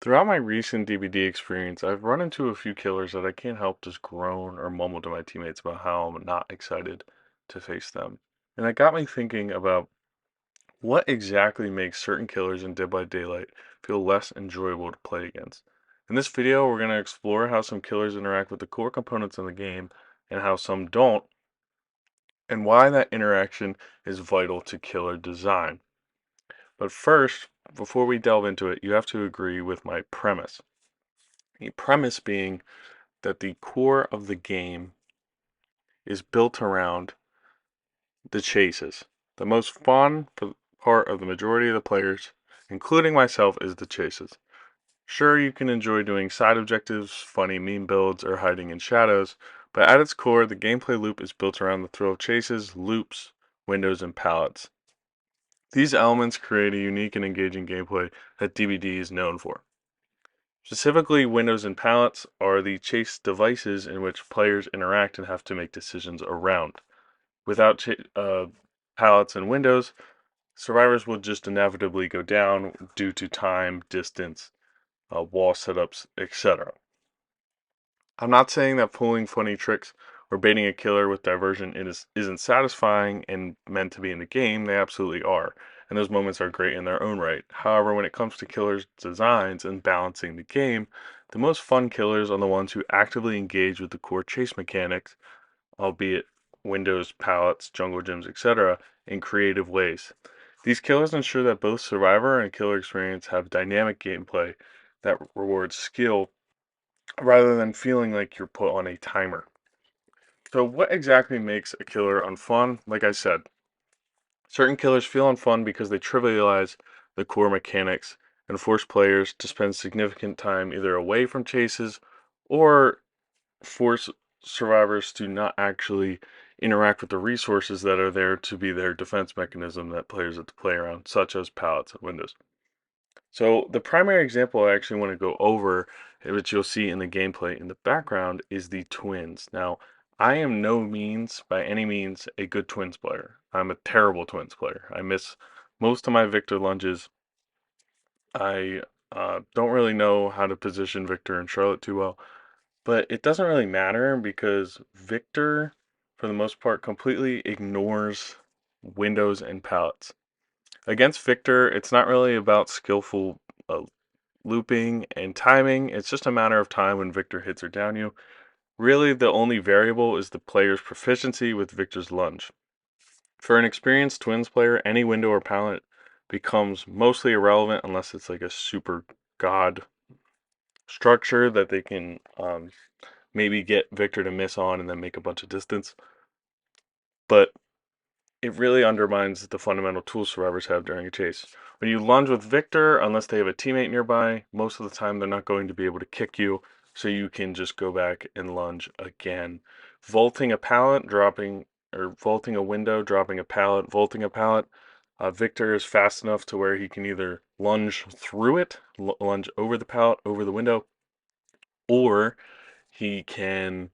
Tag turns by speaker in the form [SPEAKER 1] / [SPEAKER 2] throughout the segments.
[SPEAKER 1] Throughout my recent DBD experience, I've run into a few killers that I can't help just groan or mumble to my teammates about how I'm not excited to face them. And that got me thinking about what exactly makes certain killers in Dead by Daylight feel less enjoyable to play against. In this video, we're going to explore how some killers interact with the core components of the game and how some don't, and why that interaction is vital to killer design. But first, before we delve into it, you have to agree with my premise. The premise being that the core of the game is built around the chases. The most fun part of the majority of the players, including myself, is the chases. Sure, you can enjoy doing side objectives, funny meme builds, or hiding in shadows, but at its core, the gameplay loop is built around the thrill of chases, loops, windows, and pallets. These elements create a unique and engaging gameplay that DBD is known for. Specifically, windows and pallets are the chase devices in which players interact and have to make decisions around. Without pallets and windows, survivors will just inevitably go down due to time, distance, wall setups, etc. I'm not saying that pulling funny tricks or baiting a killer with diversion isn't satisfying and meant to be in the game. They absolutely are. And those moments are great in their own right. However, when it comes to killers' designs and balancing the game, the most fun killers are the ones who actively engage with the core chase mechanics, albeit windows, pallets, jungle gyms, etc., in creative ways. These killers ensure that both survivor and killer experience have dynamic gameplay that rewards skill rather than feeling like you're put on a timer. So, what exactly makes a killer unfun? Like I said, certain killers feel unfun because they trivialize the core mechanics and force players to spend significant time either away from chases or force survivors to not actually interact with the resources that are there to be their defense mechanism that players have to play around, such as pallets and windows. So the primary example I actually want to go over, which you'll see in the gameplay in the background, is the twins. Now, I am no means, by any means, a good twins player. I'm a terrible twins player. I miss most of my Victor lunges. I don't really know how to position Victor and Charlotte too well, but it doesn't really matter because Victor, for the most part, completely ignores windows and pallets. Against Victor, it's not really about skillful looping and timing. It's just a matter of time when Victor hits or down you. Really, the only variable is the player's proficiency with Victor's lunge. For an experienced Twins player, any window or pallet becomes mostly irrelevant unless it's like a super god structure that they can maybe get Victor to miss on and then make a bunch of distance. But it really undermines the fundamental tools survivors have during a chase. When you lunge with Victor, unless they have a teammate nearby, most of the time they're not going to be able to kick you, so you can just go back and lunge again. Vaulting a pallet, dropping, or vaulting a window, dropping a pallet, vaulting a pallet. Victor is fast enough to where he can either lunge through it, lunge over the pallet, over the window, or he can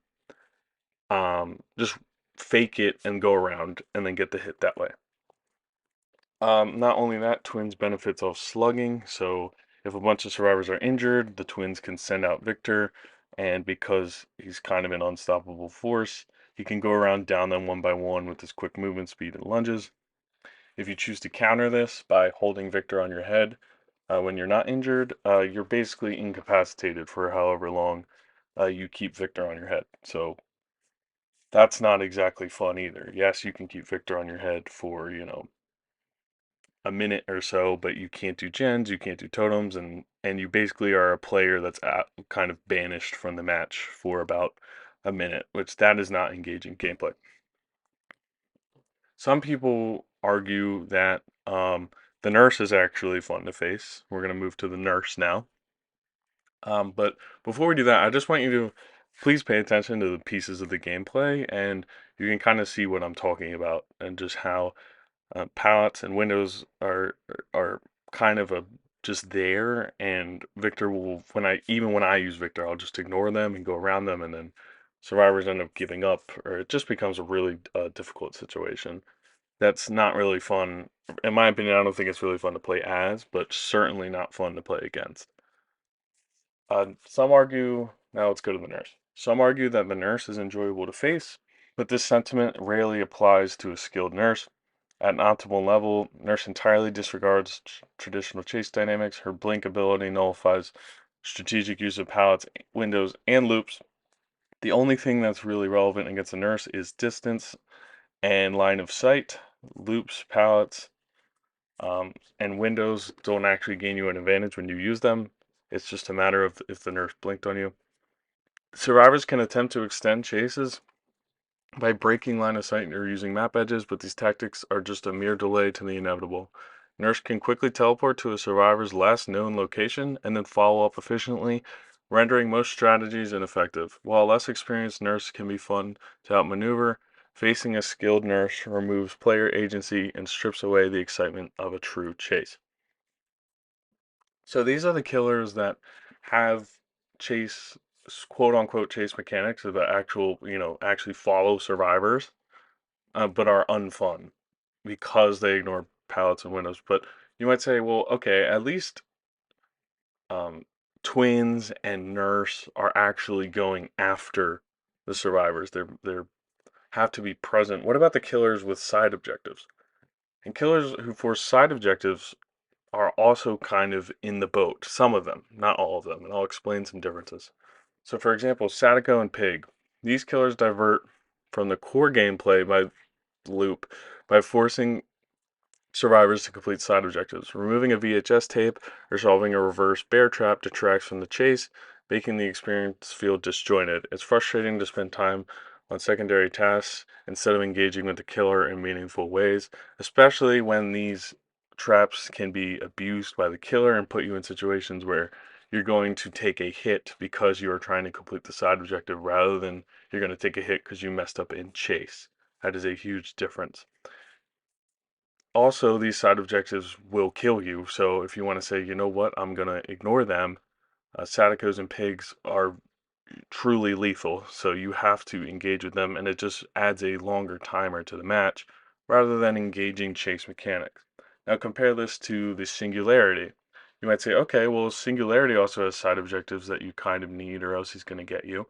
[SPEAKER 1] just fake it and go around and then get the hit that way. Not only that, Twins benefits off slugging. So if a bunch of survivors are injured, the Twins can send out Victor, and because he's kind of an unstoppable force, he can go around down them one by one with his quick movement speed and lunges. If you choose to counter this by holding Victor on your head when you're not injured, you're basically incapacitated for however long you keep Victor on your head. So that's not exactly fun either. Yes, you can keep Victor on your head for, a minute or so, but you can't do gens, you can't do totems, and you basically are a player that's kind of banished from the match for about a minute, which that is not engaging gameplay. Some people argue that the nurse is actually fun to face. We're going to move to the nurse now. But before we do that, I just want you to please pay attention to the pieces of the gameplay, and you can kind of see what I'm talking about and just how palettes and windows are kind of a just there, and Victor will when I use Victor, I'll just ignore them and go around them, and then survivors end up giving up, or it just becomes a really difficult situation. That's not really fun, in my opinion. I don't think it's really fun to play as, but certainly not fun to play against. Some argue, now let's go to the nurse. Some argue that the nurse is enjoyable to face, but this sentiment rarely applies to a skilled nurse. At an optimal level, nurse entirely disregards traditional chase dynamics. Her blink ability nullifies strategic use of pallets, windows, and loops. The only thing that's really relevant against a nurse is distance and line of sight. Loops, pallets, and windows don't actually gain you an advantage when you use them. It's just a matter of if the nurse blinked on you. Survivors can attempt to extend chases by breaking line of sight or using map edges, but these tactics are just a mere delay to the inevitable. Nurse can quickly teleport to a survivor's last known location and then follow up efficiently, rendering most strategies ineffective. While a less experienced nurse can be fun to outmaneuver, facing a skilled nurse removes player agency and strips away the excitement of a true chase. So these are the killers that have chase, quote unquote, chase mechanics that actual, actually follow survivors, but are unfun because they ignore pallets and windows. But you might say, well, okay, at least um, twins and nurse are actually going after the survivors. They're have to be present. What about the killers with side objectives? And killers who force side objectives are also kind of in the boat. Some of them, not all of them, and I'll explain some differences. So, for example, Sadako and Pig. These killers divert from the core gameplay by loop by forcing survivors to complete side objectives. Removing a VHS tape or solving a reverse bear trap detracts from the chase, making the experience feel disjointed. It's frustrating to spend time on secondary tasks instead of engaging with the killer in meaningful ways, especially when these traps can be abused by the killer and put you in situations where you're going to take a hit because you are trying to complete the side objective rather than you're going to take a hit because you messed up in chase. That is a huge difference. Also, these side objectives will kill you. So if you want to say, you know what, I'm going to ignore them, Sadakos and pigs are truly lethal. So you have to engage with them, and it just adds a longer timer to the match rather than engaging chase mechanics. Now compare this to the singularity. You might say, okay, well, singularity also has side objectives that you kind of need, or else he's going to get you,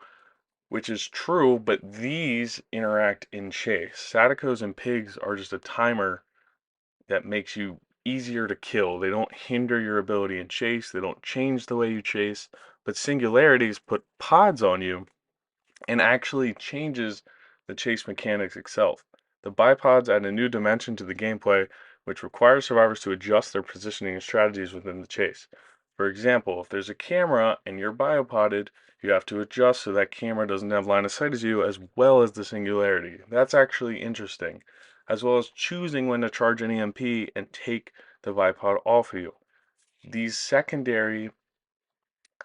[SPEAKER 1] which is true, but these interact in chase. Sadakos and pigs are just a timer that makes you easier to kill. They don't hinder your ability in chase, they don't change the way you chase, but singularities put pods on you and actually changes the chase mechanics itself. The bipods add a new dimension to the gameplay, which requires survivors to adjust their positioning and strategies within the chase. For example, if there's a camera and you're biopoded, you have to adjust so that camera doesn't have line of sight as you, as well as the singularity. That's actually interesting, as well as choosing when to charge an EMP and take the bipod off of you. These secondary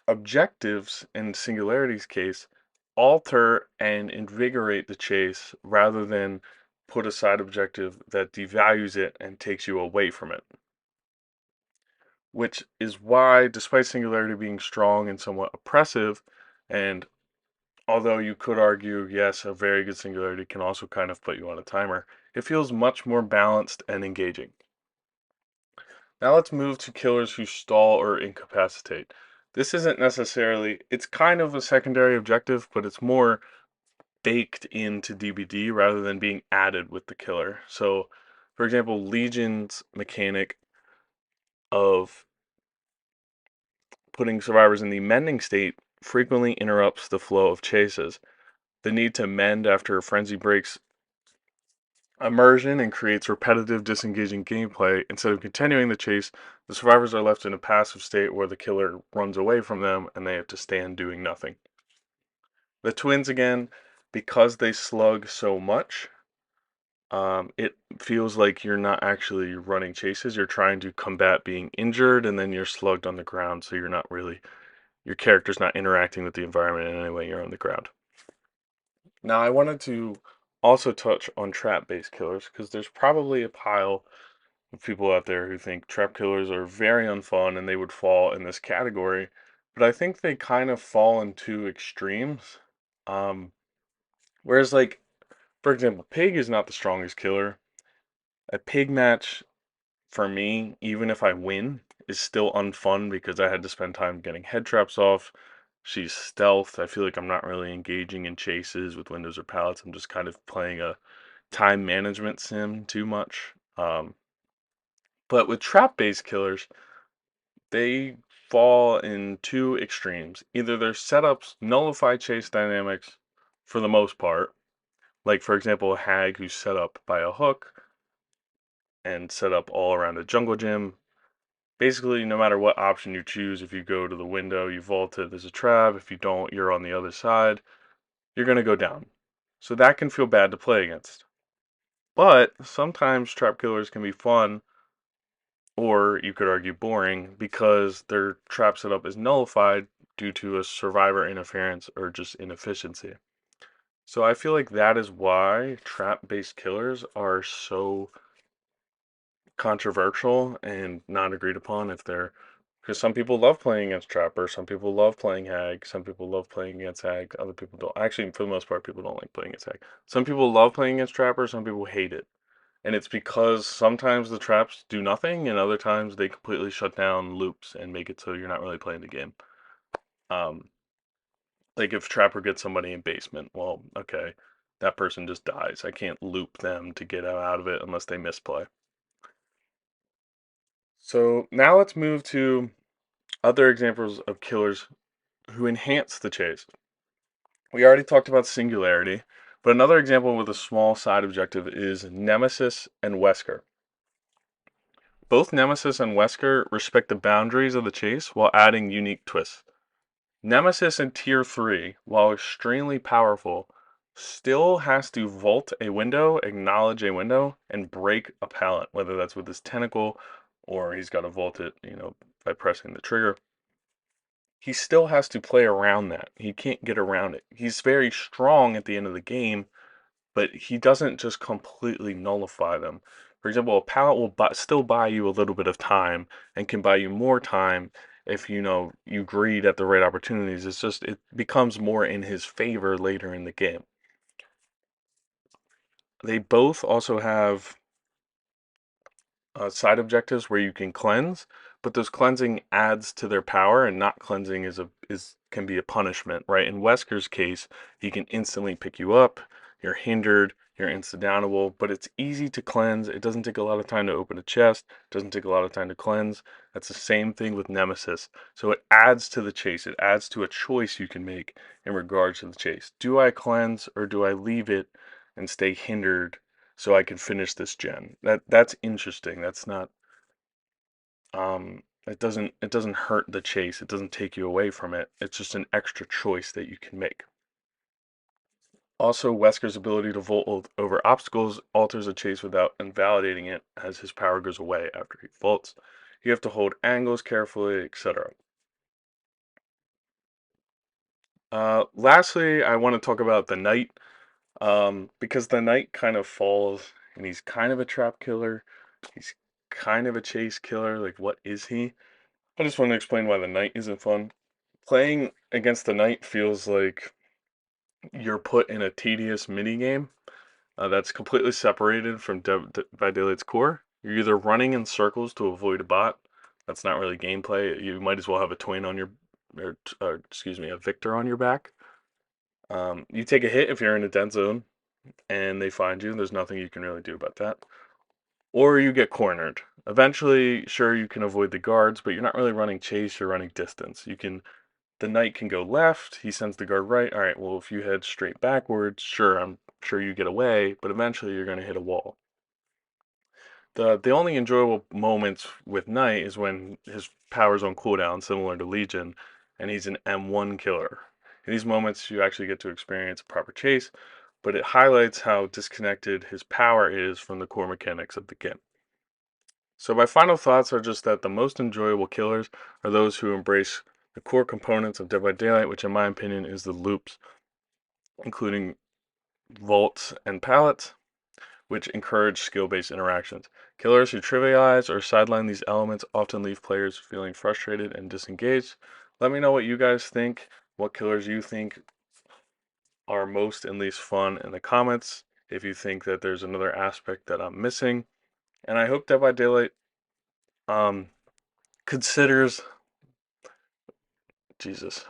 [SPEAKER 1] objectives in Singularity's case alter and invigorate the chase rather than put a side objective that devalues it and takes you away from it. Which is why, despite Singularity being strong and somewhat oppressive, and although you could argue, yes, a very good Singularity can also kind of put you on a timer, it feels much more balanced and engaging. Now let's move to killers who stall or incapacitate. This isn't necessarily, it's kind of a secondary objective, but it's more baked into DBD rather than being added with the killer. So, for example, Legion's mechanic of putting survivors in the mending state frequently interrupts the flow of chases. The need to mend after a frenzy breaks immersion and creates repetitive, disengaging gameplay. Instead of continuing the chase, the survivors are left in a passive state where the killer runs away from them and they have to stand doing nothing. The twins, again, because they slug so much, it feels like you're not actually running chases. You're trying to combat being injured, and then you're slugged on the ground, so you're not really, your character's not interacting with the environment in any way. You're on the ground. Now, I wanted to also touch on trap-based killers because there's probably a pile of people out there who think trap killers are very unfun and they would fall in this category, but I think they kind of fall in two extremes. Um, whereas, like, for example, Pig is not the strongest killer. A pig match, for me, even if I win, is still unfun because I had to spend time getting head traps off. She's stealth. I feel like I'm not really engaging in chases with windows or pallets. I'm just kind of playing a time management sim too much. But with trap-based killers, they fall in two extremes. Either their setups nullify chase dynamics for the most part, like for example, a hag who's set up by a hook and set up all around a jungle gym. Basically, no matter what option you choose, if you go to the window, you vault it, there's a trap. If you don't, you're on the other side. You're going to go down. So that can feel bad to play against. But sometimes trap killers can be fun, or you could argue boring, because their trap setup is nullified due to a survivor interference or just inefficiency. So I feel like that is why trap-based killers are so controversial and not agreed upon if they're because some people love playing against Trapper, some people love playing Hag, some people love playing against Hag, other people don't. Actually, for the most part, people don't like playing against Hag. Some people love playing against Trapper, some people hate it. And it's because sometimes the traps do nothing, and other times they completely shut down loops and make it so you're not really playing the game. Um, like if Trapper gets somebody in basement, well, okay, that person just dies. I can't loop them to get out of it unless they misplay. So now let's move to other examples of killers who enhance the chase. We already talked about Singularity, but another example with a small side objective is Nemesis and Wesker. Both Nemesis and Wesker respect the boundaries of the chase while adding unique twists. Nemesis in Tier 3, while extremely powerful, still has to vault a window, acknowledge a window, and break a pallet, whether that's with his tentacle or he's got to vault it, by pressing the trigger. He still has to play around that. He can't get around it. He's very strong at the end of the game, but he doesn't just completely nullify them. For example, a pallet will still buy you a little bit of time and can buy you more time if you greed at the right opportunities. It's just it becomes more in his favor later in the game. They both also have side objectives where you can cleanse, but those cleansing adds to their power, and not cleansing is can be a punishment, right? In Wesker's case, he can instantly pick you up, you're hindered, you're insta-downable, but it's easy to cleanse. It doesn't take a lot of time to open a chest, it doesn't take a lot of time to cleanse. That's the same thing with Nemesis. So it adds to the chase, it adds to a choice you can make in regards to the chase. Do I cleanse or do I leave it and stay hindered so I can finish this gen? That's interesting. That's not it doesn't hurt the chase. It doesn't take you away from it. It's just an extra choice that you can make. Also, Wesker's ability to vault over obstacles alters a chase without invalidating it, as his power goes away after he vaults. You have to hold angles carefully, etc. Lastly, I want to talk about the Knight, because the Knight kind of falls, and he's kind of a trap killer. He's kind of a chase killer. Like, what is he? I just want to explain why the Knight isn't fun. Playing against the Knight feels like you're put in a tedious mini game that's completely separated from by Daylight's core. You're either running in circles to avoid a bot. That's not really gameplay. You might as well have a twin on your, or excuse me, a Victor on your back. You take a hit if you're in a dead zone and they find you. There's nothing you can really do about that. Or you get cornered. Eventually, sure, you can avoid the guards, but you're not really running chase, you're running distance. The Knight can go left, he sends the guard right. All right, well, if you head straight backwards, sure, I'm sure you get away, but eventually you're going to hit a wall. The only enjoyable moments with Knight is when his power's on cooldown, similar to Legion, and he's an M1 killer. In these moments, you actually get to experience a proper chase, but it highlights how disconnected his power is from the core mechanics of the game. So my final thoughts are just that the most enjoyable killers are those who embrace the core components of Dead by Daylight, which in my opinion is the loops, including vaults and pallets, which encourage skill-based interactions. Killers who trivialize or sideline these elements often leave players feeling frustrated and disengaged. Let me know what you guys think, what killers you think are most and least fun in the comments, if you think that there's another aspect that I'm missing. And I hope Dead by Daylight um, considers Jesus.